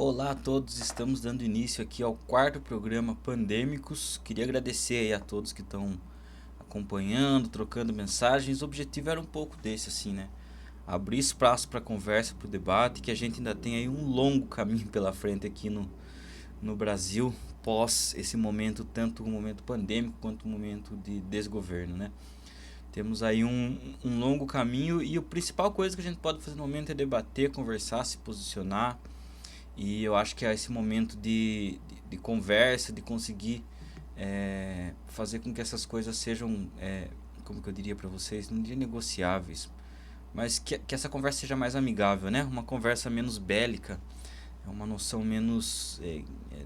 Olá a todos, estamos dando início aqui ao quarto programa Pandêmicos. Queria agradecer aí a todos que estão acompanhando, trocando mensagens. O objetivo era um pouco desse assim, né? Abrir espaço para conversa, para o debate, que a gente ainda tem aí um longo caminho pela frente aqui no Brasil, pós esse momento, tanto o momento pandêmico quanto o momento de desgoverno, né? Temos aí um longo caminho e a principal coisa que a gente pode fazer no momento é debater, conversar, se posicionar. E eu acho que é esse momento de conversa, de conseguir fazer com que essas coisas sejam, como que eu diria para vocês, não diria negociáveis, mas que essa conversa seja mais amigável, né? Uma conversa menos bélica, uma noção menos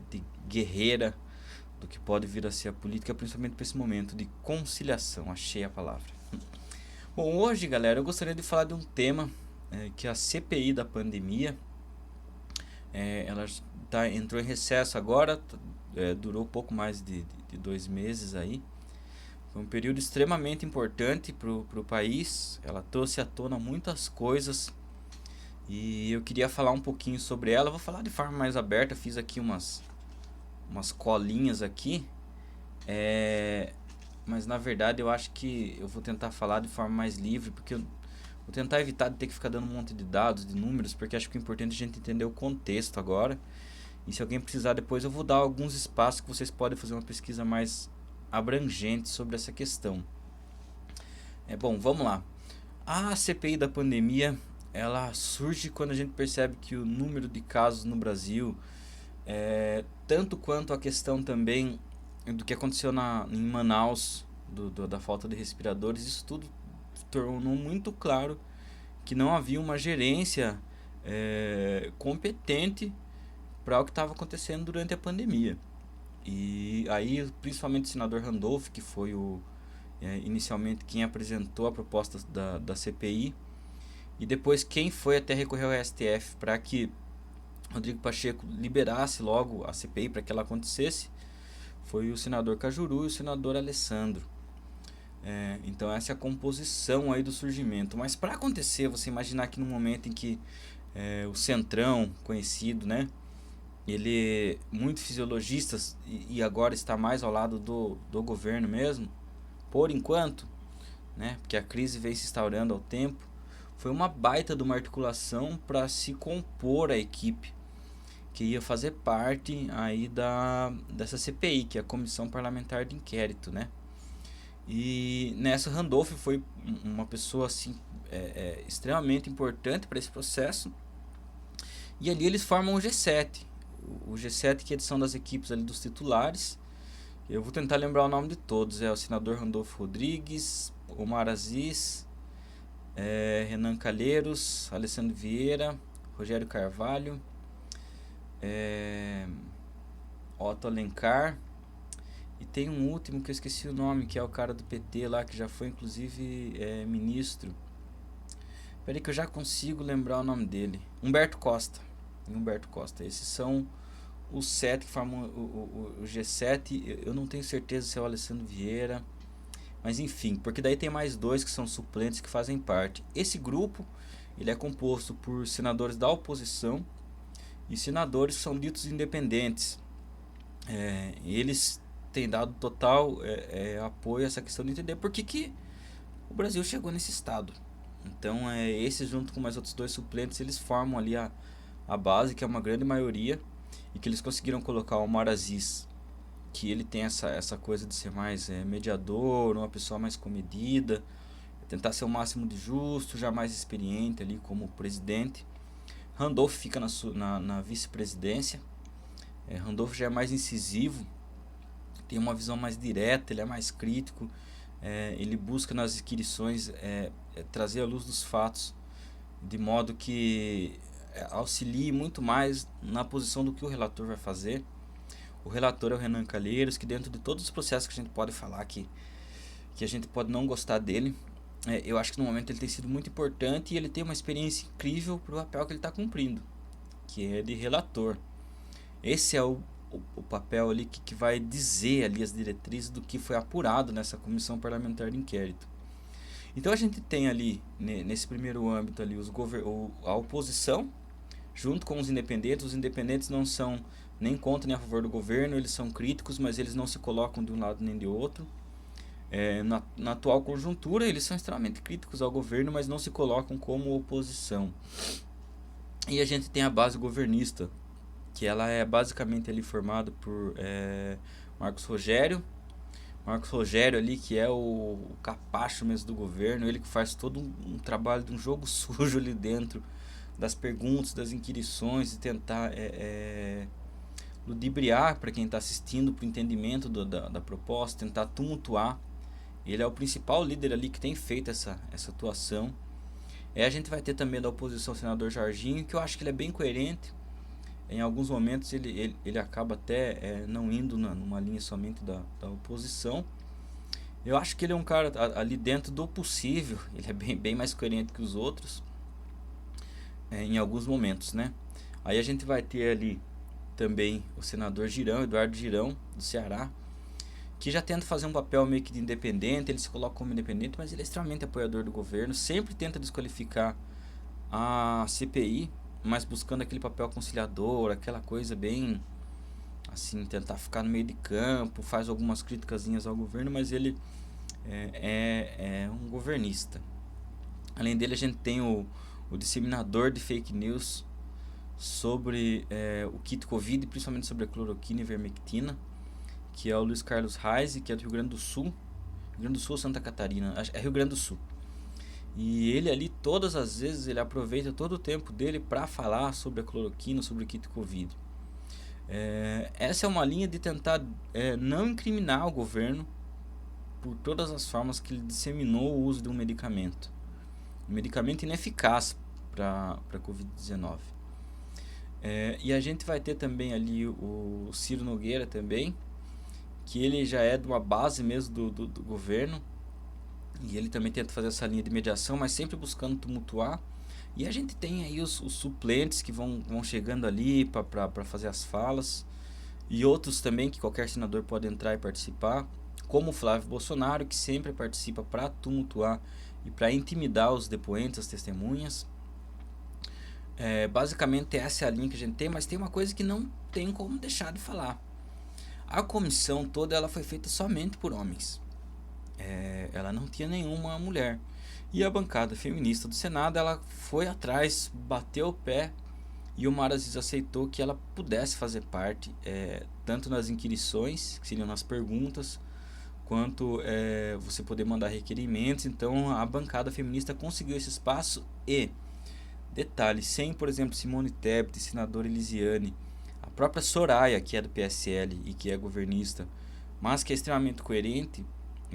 de guerreira do que pode vir a ser a política, principalmente para esse momento de conciliação. Achei a palavra. Bom, hoje, galera, eu gostaria de falar de um tema que é a CPI da pandemia. Ela entrou em recesso agora, durou pouco mais de 2 meses aí. Foi um período extremamente importante para o país. Ela trouxe à tona muitas coisas e eu queria falar um pouquinho sobre ela. Vou falar de forma mais aberta, fiz aqui umas colinhas aqui. Mas na verdade eu acho que eu vou tentar falar de forma mais livre, porque eu vou tentar evitar de ter que ficar dando um monte de dados, de números, porque acho que é importante a gente entender o contexto agora. E se alguém precisar depois, eu vou dar alguns espaços que vocês podem fazer uma pesquisa mais abrangente sobre essa questão. Bom, vamos lá. A CPI da pandemia, ela surge quando a gente percebe que o número de casos no Brasil, tanto quanto a questão também do que aconteceu em Manaus, da falta de respiradores, isso tudo tornou muito claro que não havia uma gerência competente para o que estava acontecendo durante a pandemia. E aí, principalmente o senador Randolph, que foi inicialmente quem apresentou a proposta da CPI, e depois quem foi até recorrer ao STF para que Rodrigo Pacheco liberasse logo a CPI para que ela acontecesse, foi o senador Cajuru e o senador Alessandro. Então essa é a composição aí do surgimento. Mas para acontecer, você imaginar que no momento em que o Centrão, conhecido, né, ele muito fisiologista e agora está mais ao lado do governo mesmo, por enquanto, né, porque a crise vem se instaurando ao tempo, foi uma baita de uma articulação para se compor a equipe que ia fazer parte aí dessa CPI, que é a Comissão Parlamentar de Inquérito, né? E nessa, Randolph foi uma pessoa assim extremamente importante para esse processo. E ali eles formam o G7. O G7 que são das equipes ali dos titulares. Eu vou tentar lembrar o nome de todos. É o senador Randolfo Rodrigues, Omar Aziz, Renan Calheiros, Alessandro Vieira, Rogério Carvalho, Otto Alencar. E tem um último que eu esqueci o nome, que é o cara do PT lá, que já foi inclusive ministro. Peraí que eu já consigo lembrar o nome dele. Humberto Costa. Humberto Costa. Esses são os 7 que formam o G7. Eu não tenho certeza se é o Alessandro Vieira. Mas enfim, porque daí tem mais 2 que são suplentes que fazem parte. Esse grupo ele é composto por senadores da oposição e senadores que são ditos independentes. Eles têm dado total apoio a essa questão de entender por que o Brasil chegou nesse estado. Então, esses junto com mais outros 2 suplentes, eles formam ali a base, que é uma grande maioria, e que eles conseguiram colocar o Omar Aziz, que ele tem essa coisa de ser mais mediador, uma pessoa mais comedida, tentar ser o máximo de justo, já mais experiente ali como presidente. Randolph fica na vice-presidência. Randolph já é mais incisivo, tem uma visão mais direta, ele é mais crítico, ele busca nas inquirições trazer a luz dos fatos, de modo que auxilie muito mais na posição do que o relator vai fazer. O relator é o Renan Calheiros, que dentro de todos os processos que a gente pode falar aqui, que a gente pode não gostar dele, eu acho que no momento ele tem sido muito importante e ele tem uma experiência incrível para o papel que ele está cumprindo, que é de relator. Esse é o papel ali que vai dizer ali as diretrizes do que foi apurado nessa comissão parlamentar de inquérito. Então a gente tem ali, nesse primeiro âmbito ali, a oposição, junto com os independentes não são nem contra nem a favor do governo, eles são críticos, mas eles não se colocam de um lado nem de outro. Na atual conjuntura, eles são extremamente críticos ao governo, mas não se colocam como oposição. E a gente tem a base governista, que ela é basicamente ali formada por Marcos Rogério. Marcos Rogério ali, que é o capacho mesmo do governo, ele que faz todo um trabalho de um jogo sujo ali dentro, das perguntas, das inquirições, e tentar ludibriar para quem está assistindo, para o entendimento da proposta, tentar tumultuar. Ele é o principal líder ali que tem feito essa atuação. A gente vai ter também da oposição o senador Jorginho, que eu acho que ele é bem coerente. Em alguns momentos ele acaba até não indo numa linha somente da oposição. Eu acho que ele é um cara ali dentro do possível, ele é bem mais coerente que os outros em alguns momentos, né? Aí a gente vai ter ali também o senador Girão, Eduardo Girão, do Ceará, que já tenta fazer um papel meio que de independente, ele se coloca como independente, mas ele é extremamente apoiador do governo, sempre tenta desqualificar a CPI, mas buscando aquele papel conciliador, aquela coisa bem assim, tentar ficar no meio de campo, faz algumas criticazinhas ao governo, mas ele é um governista. Além dele, a gente tem o disseminador de fake news sobre o kit Covid, principalmente sobre a cloroquina e ivermectina, que é o Luiz Carlos Reis, que é do Rio Grande do Sul. Rio Grande do Sul ou Santa Catarina? É Rio Grande do Sul. E ele ali, todas as vezes, ele aproveita todo o tempo dele para falar sobre a cloroquina, sobre o kit Covid. Essa é uma linha de tentar não incriminar o governo por todas as formas que ele disseminou o uso de um medicamento. Um medicamento ineficaz para a Covid-19. E a gente vai ter também ali o Ciro Nogueira também, que ele já é de uma base mesmo do governo, e ele também tenta fazer essa linha de mediação, mas sempre buscando tumultuar. E a gente tem aí os suplentes que vão chegando ali para fazer as falas, e outros também que qualquer senador pode entrar e participar, como o Flávio Bolsonaro, que sempre participa para tumultuar e para intimidar os depoentes, as testemunhas. Basicamente essa é a linha que a gente tem, mas tem uma coisa que não tem como deixar de falar. A comissão toda ela foi feita somente por homens. Ela não tinha nenhuma mulher. E a bancada feminista do Senado ela foi atrás, bateu o pé, e o Omar Aziz aceitou que ela pudesse fazer parte, tanto nas inquirições, que seriam nas perguntas, quanto você poder mandar requerimentos. Então a bancada feminista conseguiu esse espaço e, detalhe, sem, por exemplo, Simone Tebet, senadora Elisiane, a própria Soraya, que é do PSL e que é governista, mas que é extremamente coerente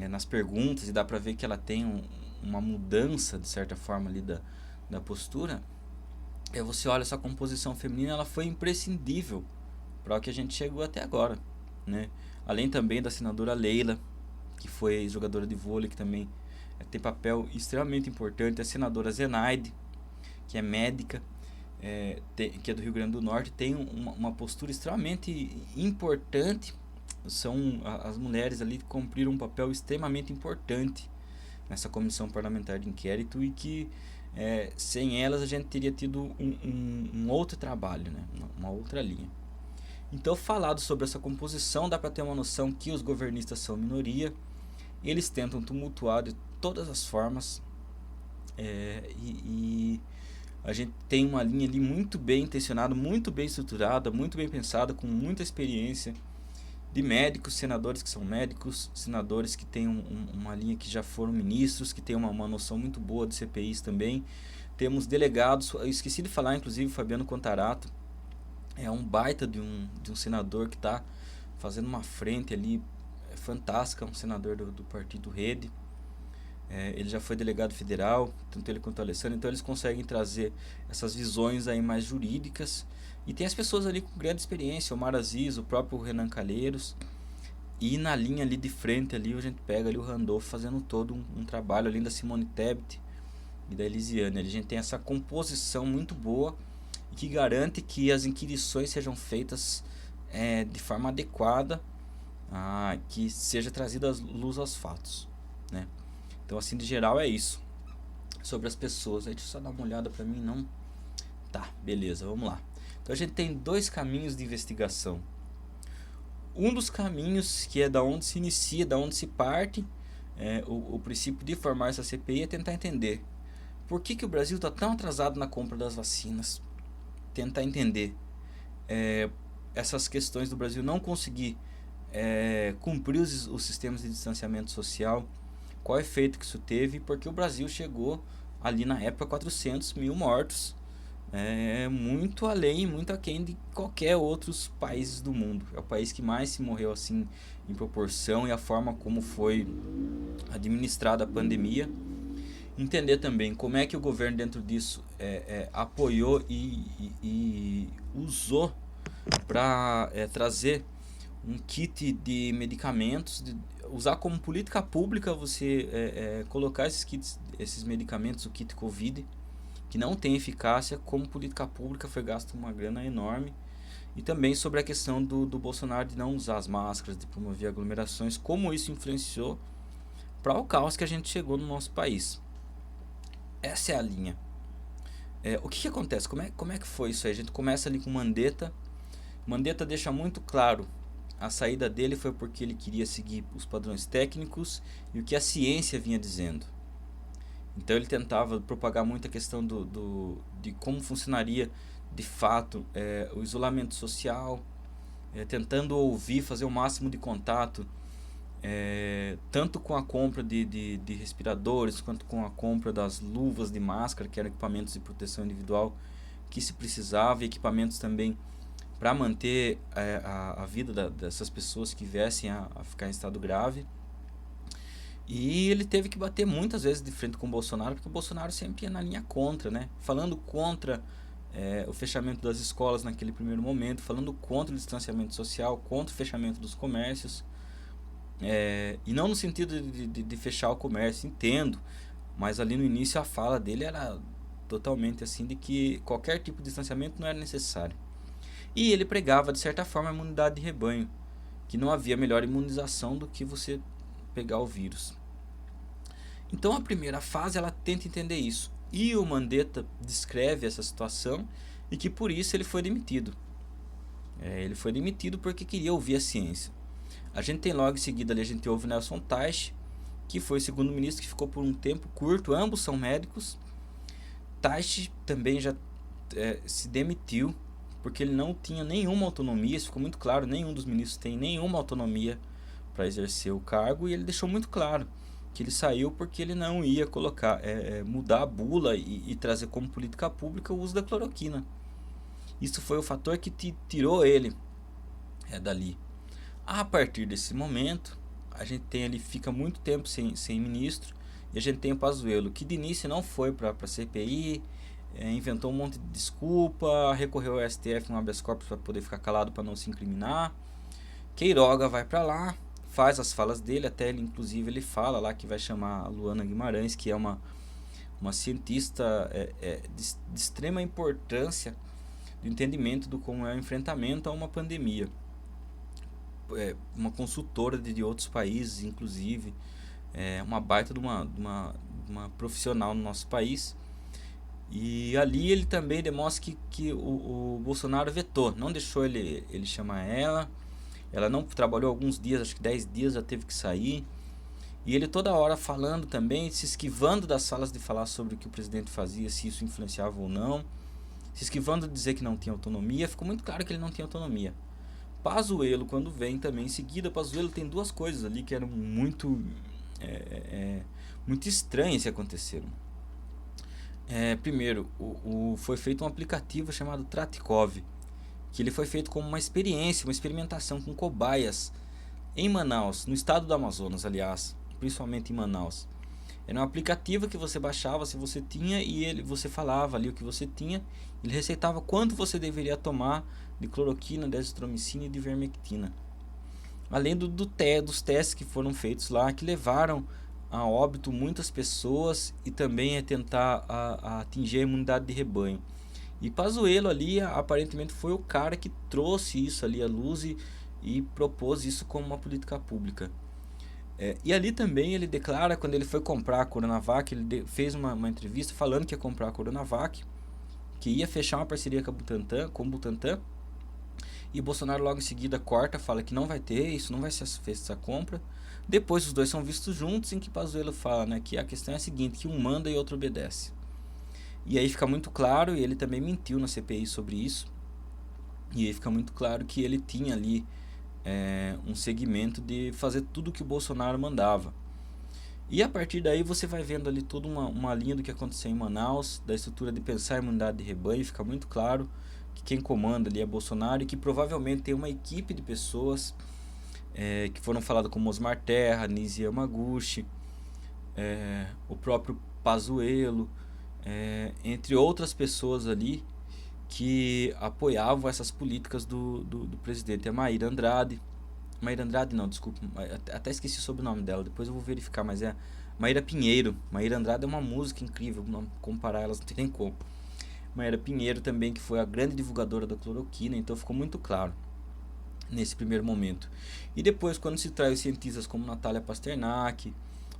nas perguntas, e dá pra ver que ela tem uma mudança, de certa forma, ali da postura. Você olha essa composição feminina, ela foi imprescindível para o que a gente chegou até agora, né? Além também da senadora Leila, que foi jogadora de vôlei, que também tem papel extremamente importante. A senadora Zenaide, que é médica, que é do Rio Grande do Norte, tem uma postura extremamente importante. As mulheres ali cumpriram um papel extremamente importante nessa comissão parlamentar de inquérito, e que sem elas a gente teria tido um outro trabalho, né? Uma outra linha. Então, falado sobre essa composição, dá para ter uma noção que os governistas são minoria, eles tentam tumultuar de todas as formas, e a gente tem uma linha ali muito bem intencionada, muito bem estruturada, muito bem pensada, com muita experiência, de médicos, senadores que são médicos, senadores que têm uma linha que já foram ministros, que têm uma noção muito boa de CPIs também. Temos delegados, eu esqueci de falar, inclusive, Fabiano Contarato, é um baita de um senador que está fazendo uma frente ali fantástica, um senador do partido Rede. Ele já foi delegado federal, tanto ele quanto o Alessandro, então eles conseguem trazer essas visões aí mais jurídicas. E tem as pessoas ali com grande experiência, o Omar Aziz, o próprio Renan Calheiros. E na linha ali de frente ali a gente pega ali o Randolph fazendo todo um trabalho, além da Simone Tebet e da Elisiane. A gente tem essa composição muito boa e que garante que as inquirições sejam feitas de forma adequada, que seja trazida luz aos fatos, né? Então, assim, de geral é isso. Sobre as pessoas, aí deixa eu só dar uma olhada pra mim não Tá, beleza, vamos lá. Então a gente tem dois caminhos de investigação. Um dos caminhos, que é da onde se inicia, da onde se parte, o princípio de formar essa CPI é tentar entender por que o Brasil está tão atrasado na compra das vacinas. Tentar entender essas questões do Brasil não conseguir cumprir os sistemas de distanciamento social, qual efeito que isso teve, porque o Brasil chegou ali na época a 400 mil mortos, muito além, muito aquém de qualquer outros países do mundo. É o país que mais se morreu assim em proporção, e a forma como foi administrada a pandemia. Entender também como é que o governo dentro disso apoiou e usou para trazer um kit de medicamentos, usar como política pública você colocar esses medicamentos, o kit Covid, que não tem eficácia, como política pública foi gasto uma grana enorme. E também sobre a questão do Bolsonaro de não usar as máscaras, de promover aglomerações, como isso influenciou para o caos que a gente chegou no nosso país. Essa é a linha. O que acontece? Como é que foi isso aí? A gente começa ali com Mandetta. Mandetta deixa muito claro, a saída dele foi porque ele queria seguir os padrões técnicos e o que a ciência vinha dizendo. Então ele tentava propagar muito a questão de como funcionaria de fato o isolamento social, tentando ouvir, fazer o máximo de contato, tanto com a compra de respiradores, quanto com a compra das luvas de máscara, que eram equipamentos de proteção individual que se precisava, e equipamentos também para manter a vida dessas pessoas que viessem a ficar em estado grave. E ele teve que bater muitas vezes de frente com o Bolsonaro, porque o Bolsonaro sempre ia na linha contra, né? Falando contra o fechamento das escolas naquele primeiro momento, falando contra o distanciamento social, contra o fechamento dos comércios. E não no sentido de fechar o comércio, entendo, mas ali no início a fala dele era totalmente assim, de que qualquer tipo de distanciamento não era necessário. E ele pregava, de certa forma, a imunidade de rebanho, que não havia melhor imunização do que você pegar o vírus. Então a primeira fase ela tenta entender isso, e o Mandetta descreve essa situação e que por isso ele foi demitido. Ele foi demitido porque queria ouvir a ciência. A gente tem logo em seguida ali, a gente ouve Nelson Teich, que foi o segundo ministro, que ficou por um tempo curto, ambos são médicos. Teich também já se demitiu, porque ele não tinha nenhuma autonomia, isso ficou muito claro, nenhum dos ministros tem nenhuma autonomia para exercer o cargo, e ele deixou muito claro que ele saiu porque ele não ia colocar, mudar a bula e trazer como política pública o uso da cloroquina. Isso foi o fator que tirou ele dali. A partir desse momento, a gente tem ali, fica muito tempo sem ministro, e a gente tem o Pazuello, que de início não foi para a CPI, inventou um monte de desculpa, recorreu ao STF, um habeas corpus, para poder ficar calado, para não se incriminar. Queiroga vai para lá, faz as falas dele, até ele, inclusive ele fala lá que vai chamar a Luana Guimarães, que é uma cientista de extrema importância do entendimento do como é o enfrentamento a uma pandemia. Uma consultora de outros países, inclusive, uma baita de uma profissional no nosso país. E ali ele também demonstra que o Bolsonaro vetou, não deixou ele chamar ela. Ela não trabalhou alguns dias, acho que 10 dias, já teve que sair. E ele toda hora falando também, se esquivando das falas de falar sobre o que o presidente fazia, se isso influenciava ou não. Se esquivando de dizer que não tinha autonomia. Ficou muito claro que ele não tinha autonomia. Pazuello, quando vem também em seguida, Pazuello tem duas coisas ali que eram muito estranhas que aconteceram. Primeiro, foi feito um aplicativo chamado Tratikov, que ele foi feito como uma experiência, uma experimentação com cobaias em Manaus, no estado do Amazonas, aliás, principalmente em Manaus. Era um aplicativo que você baixava se você tinha, e você falava ali o que você tinha, ele receitava quanto você deveria tomar de cloroquina, de azitromicina e de ivermectina. Além dos testes que foram feitos lá, que levaram a óbito muitas pessoas, e também tentar atingir a imunidade de rebanho. E Pazuello ali aparentemente foi o cara que trouxe isso ali à luz e propôs isso como uma política pública. E ali também ele declara, quando ele foi comprar a Coronavac, ele fez uma entrevista falando que ia comprar a Coronavac, que ia fechar uma parceria com o Butantan, e Bolsonaro logo em seguida corta, fala que não vai ter, isso não vai ser feita essa compra. Depois os dois são vistos juntos, em que Pazuello fala, né, que a questão é a seguinte, que um manda e outro obedece. E aí fica muito claro, e ele também mentiu na CPI sobre isso, e aí fica muito claro que ele tinha ali um segmento de fazer tudo que o Bolsonaro mandava. E a partir daí você vai vendo ali toda uma linha do que aconteceu em Manaus, da estrutura de pensar a imunidade de rebanho, fica muito claro que quem comanda ali é Bolsonaro e que provavelmente tem uma equipe de pessoas que foram faladas como Osmar Terra, Nisi Yamaguchi, o próprio Pazuello, entre outras pessoas ali que apoiavam essas políticas do presidente. A Maíra Andrade não, desculpa, até esqueci sobre o nome dela, depois eu vou verificar, mas é Maíra Pinheiro. Maíra Andrade é uma música incrível, não comparar elas não tem nem como. Maíra Pinheiro também, que foi a grande divulgadora da cloroquina, então ficou muito claro nesse primeiro momento. E depois, quando se traz cientistas como Natália Pasternak,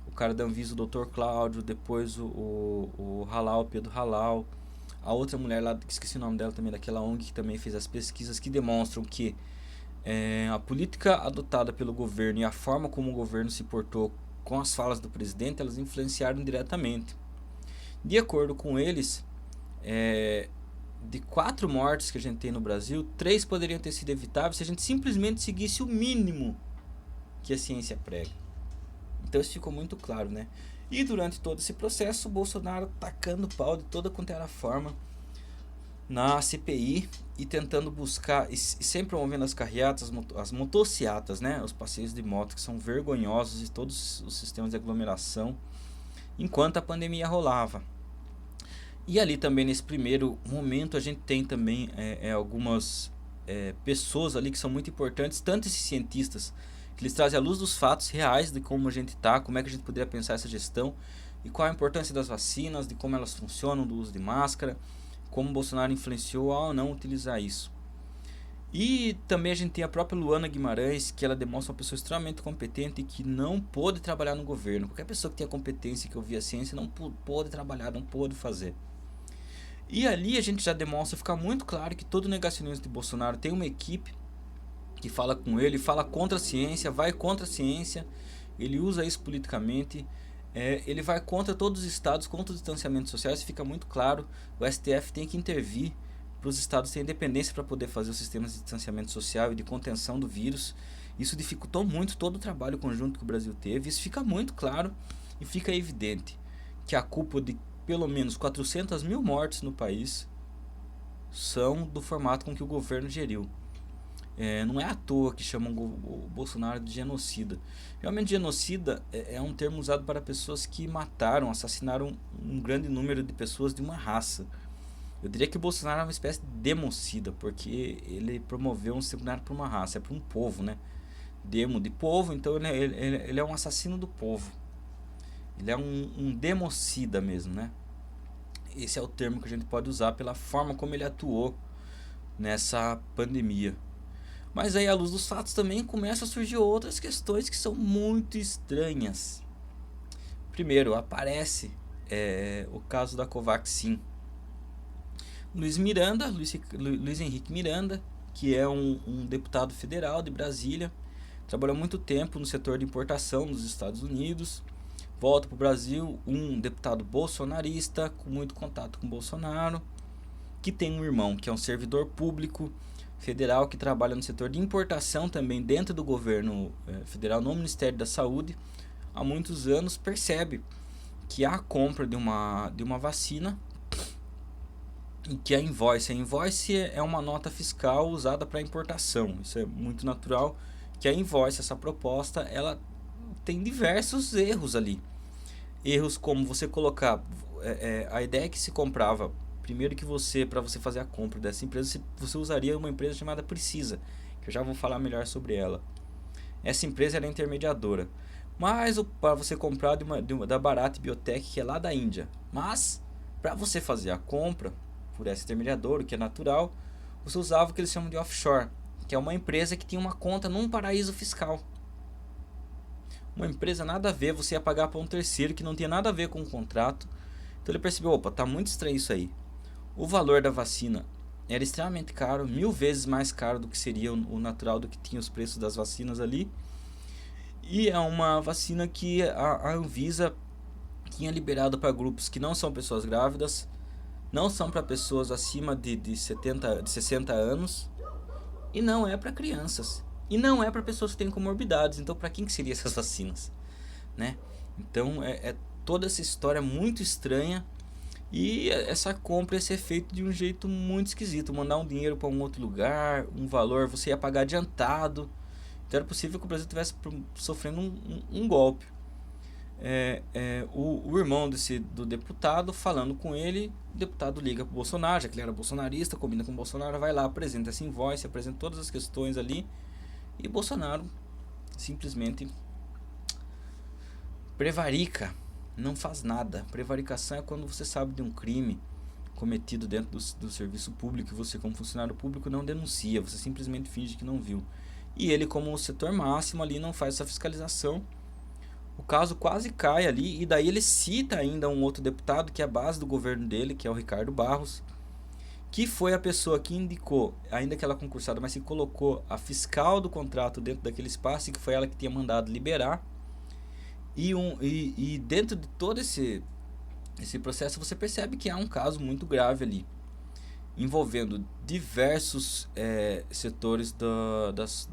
o cara da Anvisa, o Dr. Cláudio, depois o Halal, Pedro Halal, a outra mulher lá, que esqueci o nome dela também, daquela ONG que também fez as pesquisas que demonstram que a política adotada pelo governo e a forma como o governo se portou com as falas do presidente, elas influenciaram diretamente. De acordo com eles, de 4 mortes que a gente tem no Brasil, 3 poderiam ter sido evitáveis se a gente simplesmente seguisse o mínimo que a ciência prega. Então isso ficou muito claro, né? E durante todo esse processo, o Bolsonaro tacando pau de toda quanto era forma na CPI e tentando buscar, e sempre promovendo as carreatas, as motociatas, né? Os passeios de moto que são vergonhosos e todos os sistemas de aglomeração, enquanto a pandemia rolava. E ali também nesse primeiro momento a gente tem também algumas pessoas ali que são muito importantes, tanto esses cientistas que eles trazem à luz dos fatos reais de como a gente está, como é que a gente poderia pensar essa gestão e qual a importância das vacinas, de como elas funcionam, do uso de máscara, como Bolsonaro influenciou ao não utilizar isso. E também a gente tem a própria Luana Guimarães, que ela demonstra uma pessoa extremamente competente e que não pôde trabalhar no governo. Qualquer pessoa que tenha competência, que ouvia a ciência, não pôde trabalhar, não pôde fazer. E ali a gente já demonstra, fica muito claro que todo negacionista de Bolsonaro tem uma equipe que fala com ele, fala contra a ciência, vai contra a ciência, ele usa isso politicamente, ele vai contra todos os estados, contra os distanciamentos sociais, fica muito claro, o STF tem que intervir para os estados terem independência para poder fazer os sistemas de distanciamento social e de contenção do vírus. Isso dificultou muito todo o trabalho conjunto que o Brasil teve, isso fica muito claro e fica evidente que a culpa de pelo menos 400 mil mortes no país são do formato com que o governo geriu. Não é à toa que chamam o Bolsonaro de genocida. Realmente genocida é um termo usado para pessoas que mataram, assassinaram um grande número de pessoas de uma raça. Eu diria que o Bolsonaro é uma espécie de democida, porque ele promoveu um exterminário para uma raça, é para um povo, né? Demo de povo, então ele é um assassino do povo. Ele é um democida mesmo, né? Esse é o termo que a gente pode usar pela forma como ele atuou nessa pandemia. Mas aí, à luz dos fatos, também começam a surgir outras questões que são muito estranhas. Primeiro, aparece o caso da Covaxin. Luiz Henrique Miranda, que é um deputado federal de Brasília, trabalhou muito tempo no setor de importação dos Estados Unidos, volta para o Brasil, um deputado bolsonarista, com muito contato com Bolsonaro, que tem um irmão que é um servidor público federal que trabalha no setor de importação também dentro do governo federal, no Ministério da Saúde, há muitos anos, percebe que há a compra de uma vacina e que a invoice é uma nota fiscal usada para importação. Isso é muito natural, que a invoice, essa proposta, ela tem diversos erros ali. Erros como você colocar a ideia que se comprava. Primeiro que para você fazer a compra dessa empresa, você usaria uma empresa chamada Precisa, que eu já vou falar melhor sobre ela. Essa empresa era intermediadora. Mas para você comprar da Bharat Biotech, que é lá da Índia. Mas, para você fazer a compra por essa intermediadora, que é natural, você usava o que eles chamam de offshore, que é uma empresa que tinha uma conta num paraíso fiscal. Uma empresa nada a ver, você ia pagar para um terceiro que não tinha nada a ver com o contrato. Então ele percebeu, opa, tá muito estranho isso aí. O valor da vacina era extremamente caro, 1000 vezes mais caro do que seria o natural, do que tinha os preços das vacinas ali. E é uma vacina que a Anvisa tinha liberado para grupos que não são pessoas grávidas, não são para pessoas acima de 60 anos, e não é para crianças, e não é para pessoas que têm comorbidades. Então, para quem que seriam essas vacinas, né? Então, é toda essa história muito estranha. E essa compra ia ser feita de um jeito muito esquisito. Mandar um dinheiro para um outro lugar, um valor, você ia pagar adiantado. Então era possível que o Brasil estivesse sofrendo um golpe. O irmão do deputado, falando com ele, o deputado liga para o Bolsonaro, já que ele era bolsonarista, combina com o Bolsonaro, vai lá, apresenta essa invoice, apresenta todas as questões ali. E Bolsonaro simplesmente prevarica. Não faz nada. Prevaricação é quando você sabe de um crime cometido dentro do serviço público e você, como funcionário público, não denuncia, você simplesmente finge que não viu. E ele, como o setor máximo ali, não faz essa fiscalização. O caso quase cai ali, e daí ele cita ainda um outro deputado que é a base do governo dele, que é o Ricardo Barros, que foi a pessoa que indicou, ainda que ela concursada, mas que colocou a fiscal do contrato dentro daquele espaço, e que foi ela que tinha mandado liberar. E dentro de todo esse processo você percebe que há um caso muito grave ali, envolvendo diversos setores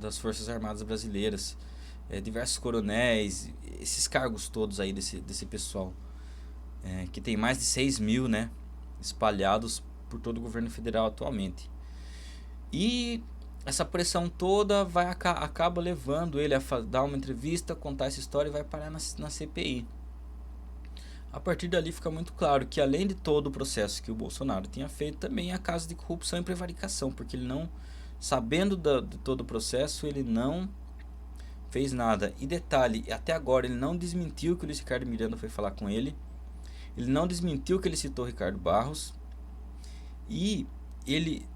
das Forças Armadas Brasileiras, diversos coronéis, esses cargos todos aí desse pessoal, que tem mais de 6.000, né, espalhados por todo o governo federal atualmente. E essa pressão toda acaba levando ele a dar uma entrevista, contar essa história e vai parar na CPI. A partir dali fica muito claro que, além de todo o processo que o Bolsonaro tinha feito, também há casos de corrupção e prevaricação, porque ele não, sabendo de todo o processo, ele não fez nada. E detalhe, até agora ele não desmentiu que o Luiz Ricardo Miranda foi falar com ele, ele não desmentiu que ele citou Ricardo Barros, e ele,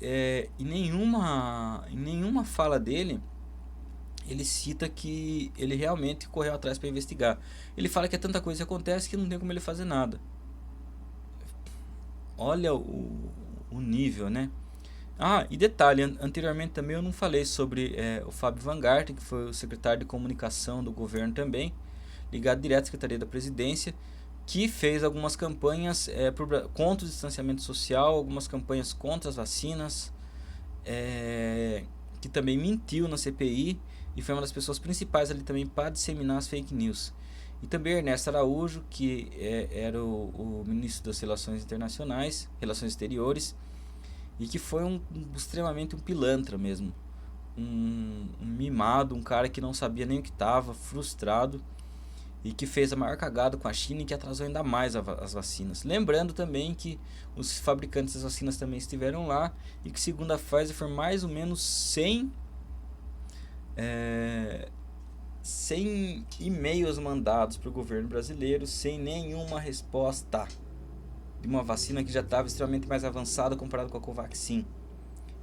em nenhuma fala dele, ele cita que ele realmente correu atrás para investigar. Ele fala que é tanta coisa que acontece que não tem como ele fazer nada. Olha o nível, né? Ah, e detalhe, anteriormente também eu não falei sobre o Fábio Van Garten, que foi o secretário de comunicação do governo também, ligado direto à Secretaria da Presidência, que fez algumas campanhas contra o distanciamento social, algumas campanhas contra as vacinas, que também mentiu na CPI e foi uma das pessoas principais ali também para disseminar as fake news. E também Ernesto Araújo, que era o ministro das Relações Internacionais, Relações Exteriores, e que foi extremamente um pilantra mesmo, um mimado, um cara que não sabia nem o que estava, frustrado, e que fez a maior cagada com a China e que atrasou ainda mais as vacinas. Lembrando também que os fabricantes das vacinas também estiveram lá, e que, segundo a Pfizer, foram mais ou menos 100 e-mails mandados para o governo brasileiro sem nenhuma resposta, de uma vacina que já estava extremamente mais avançada comparado com a Covaxin.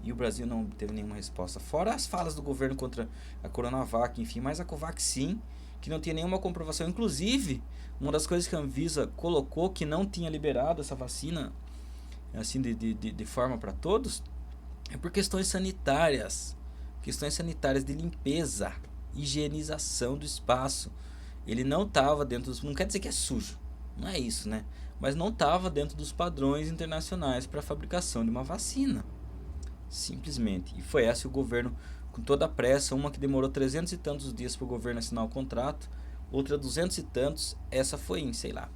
E o Brasil não teve nenhuma resposta. Fora as falas do governo contra a Coronavac, enfim, mas a Covaxin, que não tinha nenhuma comprovação. Inclusive, uma das coisas que a Anvisa colocou, que não tinha liberado essa vacina assim de forma para todos, é por questões sanitárias. Questões sanitárias de limpeza, higienização do espaço. Ele não estava dentro dos... Não quer dizer que é sujo, não é isso, né? Mas não estava dentro dos padrões internacionais para a fabricação de uma vacina. Simplesmente. E foi essa o governo, com toda a pressa, uma que demorou 300 e tantos dias para o governo assinar o contrato, outra 200 e tantos, essa foi em, sei lá,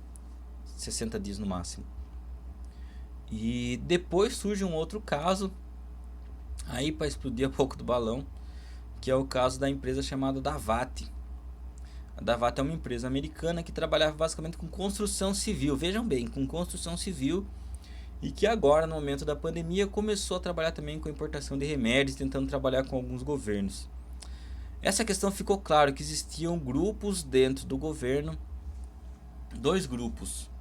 60 dias no máximo. E depois surge um outro caso, aí para explodir um pouco do balão, que é o caso da empresa chamada Davat. A Davat é uma empresa americana que trabalhava basicamente com construção civil, vejam bem, com construção civil, e que agora, no momento da pandemia, começou a trabalhar também com a importação de remédios, tentando trabalhar com alguns governos. Essa questão ficou claro que existiam grupos dentro do governo, dois grupos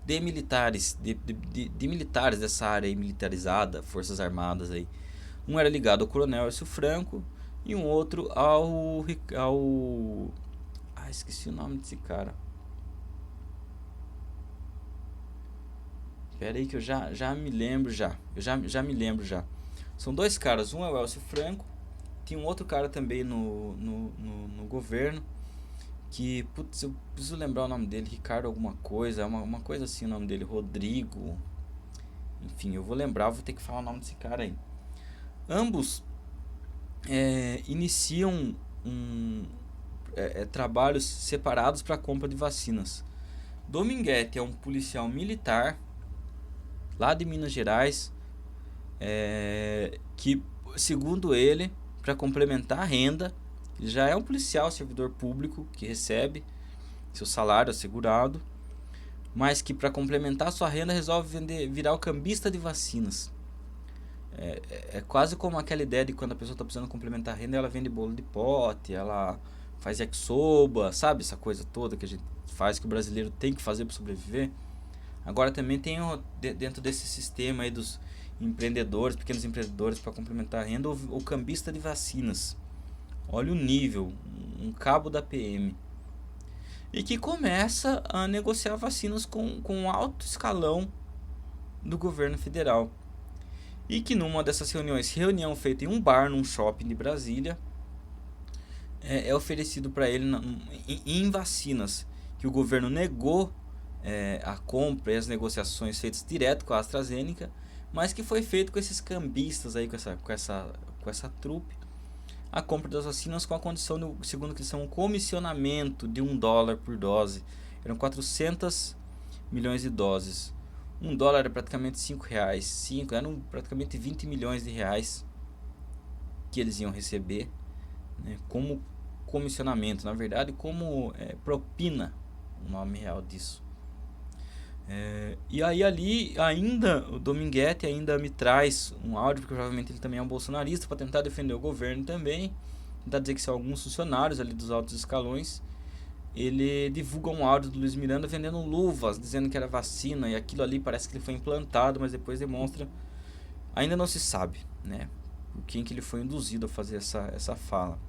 de militares, de militares dessa área aí, militarizada, forças armadas aí. Um era ligado ao coronel Elcio Franco e um outro ao esqueci o nome desse cara. Pera aí que eu já me lembro já. Eu já me lembro já. São dois caras, um é o Elcio Franco, tem um outro cara também no governo, que, putz, eu preciso lembrar o nome dele, Ricardo alguma coisa, uma coisa assim o nome dele, Rodrigo, enfim, eu vou lembrar, vou ter que falar o nome desse cara aí. Ambos iniciam trabalhos separados para a compra de vacinas. Dominguete é um policial militar lá de Minas Gerais, que, segundo ele, para complementar a renda, ele já é um policial servidor público que recebe seu salário assegurado, mas que para complementar sua renda resolve virar o cambista de vacinas. É quase como aquela ideia de quando a pessoa está precisando complementar a renda, ela vende bolo de pote, ela faz yakisoba, sabe? Essa coisa toda que a gente faz, que o brasileiro tem que fazer para sobreviver. Agora também tem dentro desse sistema aí dos empreendedores, pequenos empreendedores, para complementar a renda, o cambista de vacinas. Olha o nível, um cabo da PM. E que começa a negociar vacinas com um alto escalão do governo federal. E que numa dessas reunião feita em um bar, num shopping de Brasília, é oferecido para ele em vacinas que o governo negou a compra e as negociações feitas direto com a AstraZeneca, mas que foi feito com esses cambistas aí, com essa trupe, a compra das vacinas com a condição, segundo que eles são, um comissionamento de $1 por dose. Eram 400 milhões de doses. $1 era praticamente R$5. Eram praticamente 20 milhões de reais que eles iam receber, né, como comissionamento, na verdade como propina, o nome real disso. E aí ali ainda o Dominguete ainda me traz um áudio, porque provavelmente ele também é um bolsonarista, para tentar defender o governo também, tentar dizer que são alguns funcionários ali dos altos escalões. Ele divulga um áudio do Luiz Miranda vendendo luvas, dizendo que era vacina, e aquilo ali parece que ele foi implantado, mas depois demonstra, ainda não se sabe, né, por quem que ele foi induzido a fazer essa fala.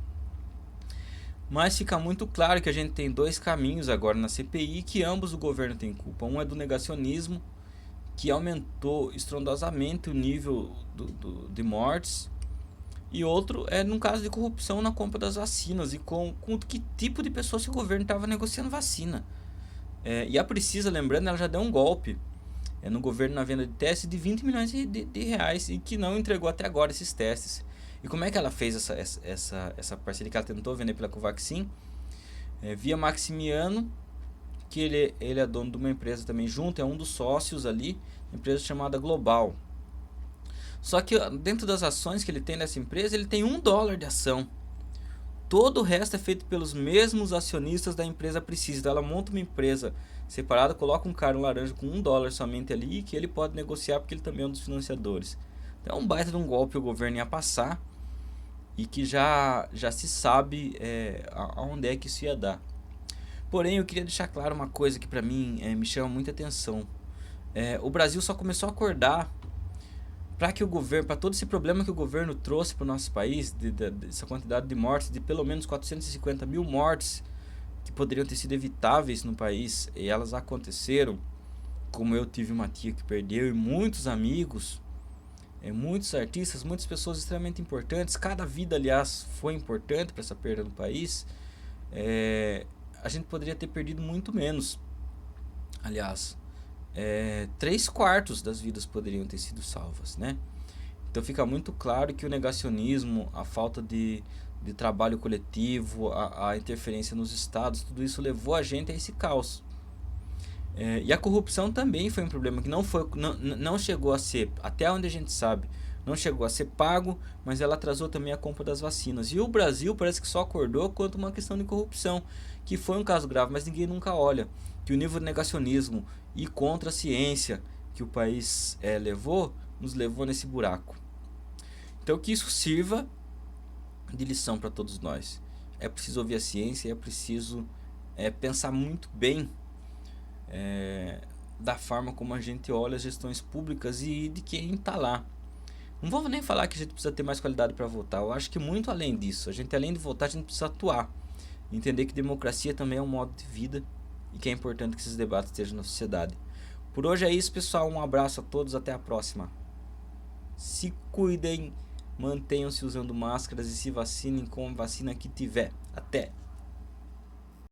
Mas fica muito claro que a gente tem dois caminhos agora na CPI, que ambos o governo tem culpa. Um é do negacionismo, que aumentou estrondosamente o nível de mortes, e outro é no caso de corrupção na compra das vacinas, e com que tipo de pessoas que o governo estava negociando vacina. E a Precisa, lembrando, ela já deu um golpe no governo na venda de testes de 20 milhões de reais, e que não entregou até agora esses testes. E como é que ela fez essa parceria que ela tentou vender pela Covaxin? Via Maximiano, que ele é dono de uma empresa também junto, é um dos sócios ali, uma empresa chamada Global. Só que dentro das ações que ele tem nessa empresa, ele tem $1 de ação. Todo o resto é feito pelos mesmos acionistas da empresa Precisa. Então ela monta uma empresa separada, coloca um cara laranja com $1 somente ali, que ele pode negociar porque ele também é um dos financiadores. Então é um baita de um golpe que o governo ia passar, e que já se sabe aonde é que isso ia dar. Porém, eu queria deixar claro uma coisa que para mim me chama muita atenção. O Brasil só começou a acordar para todo esse problema que o governo trouxe para o nosso país, dessa quantidade de mortes, de pelo menos 450 mil mortes que poderiam ter sido evitáveis no país, e elas aconteceram, como eu tive uma tia que perdeu, e muitos amigos, muitos artistas, muitas pessoas extremamente importantes. Cada vida, aliás, foi importante para essa perda no país. A gente poderia ter perdido muito menos. Aliás, 3/4 das vidas poderiam ter sido salvas, né? Então fica muito claro que o negacionismo, a falta de trabalho coletivo, a interferência nos estados, tudo isso levou a gente a esse caos. E a corrupção também foi um problema que não chegou a ser, até onde a gente sabe, não chegou a ser pago, mas ela atrasou também a compra das vacinas. E o Brasil parece que só acordou quanto uma questão de corrupção, que foi um caso grave, mas ninguém nunca olha. Que o nível de negacionismo e contra a ciência que o país nos levou nesse buraco. Então que isso sirva de lição para todos nós. É preciso ouvir a ciência, é preciso pensar muito bem da forma como a gente olha as gestões públicas e de quem está lá. Não vou nem falar que a gente precisa ter mais qualidade para votar. Eu acho que muito além disso. A gente, além de votar, a gente precisa atuar. Entender que democracia também é um modo de vida e que é importante que esses debates estejam na sociedade. Por hoje é isso, pessoal. Um abraço a todos, até a próxima. Se cuidem, mantenham-se usando máscaras e se vacinem com a vacina que tiver. Até!